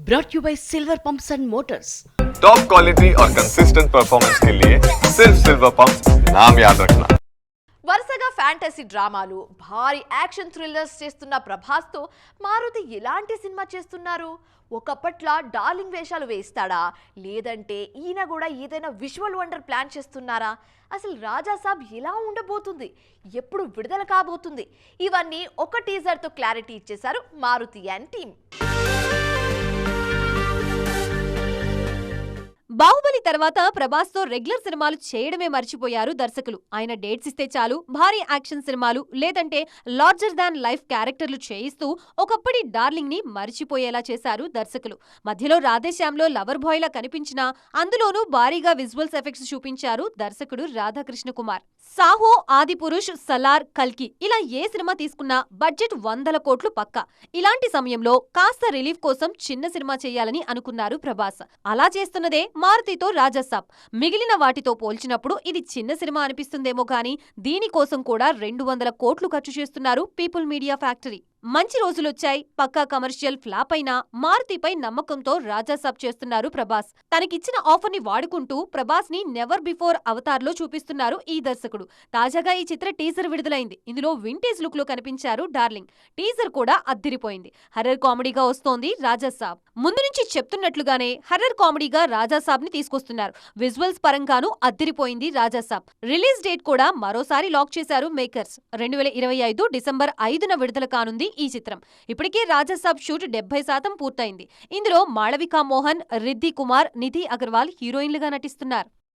brought you by Silver Pumps and Motors. Top quality और consistent performance के लिए सिर्फ सिल्वर पंप्स नाम याद रखना। వరుసగా ఫ్యాంటసీ డ్రామాలు, భారీ యాక్షన్ థ్రిల్లర్స్ చేస్తున్న ప్రభాస్తో మారుతి ఎలాంటి సినిమా చేస్తున్నారు? ఒకప్పట్లా డార్లింగ్ వేషాలు వేస్తాడా, లేదంటే ఈయన కూడా ఏదైనా విజువల్ వండర్ ప్లాన్ చేస్తున్నారా? అసలు రాజా సాబ్ ఎలా ఉండబోతుంది, ఎప్పుడు విడుదల కాబోతుంది? ఇవన్నీ ఒక టీజర్తో క్లారిటీ ఇచ్చేశారు మారుతి అండ్ టీమ్. బాహుబలి తర్వాత ప్రభాస్ తో రెగ్యులర్ సినిమాలు చేయడమే మర్చిపోయారు దర్శకులు. ఆయన డేట్స్ ఇస్తే చాలు భారీ యాక్షన్ సినిమాలు, లేదంటే లార్జర్ దాన్ లైఫ్ క్యారెక్టర్లు చేయిస్తూ ఒకప్పటి డార్లింగ్ ని మర్చిపోయేలా చేశారు దర్శకులు. మధ్యలో రాధేశ్యామ్లో లవర్ బాయ్ లా కనిపించినా అందులోనూ భారీగా విజువల్స్ ఎఫెక్ట్స్ చూపించారు దర్శకుడు రాధాకృష్ణ కుమార్. సాహో, ఆదిపురుష్, సలార్, కల్కి ఇలా ఏ సినిమా తీసుకున్నా బడ్జెట్ 100 కోట్లు పక్కా. ఇలాంటి సమయంలో కాస్త రిలీఫ్ కోసం చిన్న సినిమా చేయాలని అనుకున్నారు ప్రభాస్. అలా చేస్తున్నదే మారుతితో రాజాసాబ్. మిగిలిన వాటితో పోల్చినప్పుడు ఇది చిన్న సినిమా అనిపిస్తుందేమో కానీ దీనికోసం కూడా 200 కోట్లు ఖర్చు చేస్తున్నారు పీపుల్ మీడియా ఫ్యాక్టరీ. మంచి రోజులొచ్చాయి, పక్కా కమర్షియల్ ఫ్లాప్ అయినా మారుతిపై నమ్మకంతో రాజాసాబ్ చేస్తున్నారు ప్రభాస్. తనకిచ్చిన ఆఫర్ ని వాడుకుంటూ ప్రభాస్ ని నెవర్ బిఫోర్ అవతార్ లో చూపిస్తున్నారు ఈ దర్శకుడు. తాజాగా ఈ చిత్ర టీజర్ విడుదలైంది. ఇందులో వింటేజ్ లుక్ లో కనిపించారు డార్లింగ్. టీజర్ కూడా అద్దిరిపోయింది. హర్రర్ కామెడీగా వస్తోంది రాజాసాబ్. ముందు నుంచి చెప్తున్నట్లుగానే హర్రర్ కామెడీగా రాజాసాబ్ ని తీసుకొస్తున్నారు. విజువల్స్ పరంగానూ అద్దిరిపోయింది రాజాసాబ్. రిలీజ్ డేట్ కూడా మరోసారి లాక్ చేశారు మేకర్స్. 2025 డిసెంబర్ 5న విడుదల కానుంది ఈ చిత్రం. ఇప్పటికే రాజాసాబ్ షూట్ 70% పూర్తయింది. ఇందులో మాళవికా మోహన్, రిద్ధి కుమార్, నిధి అగర్వాల్ హీరోయిన్లుగా నటిస్తున్నారు.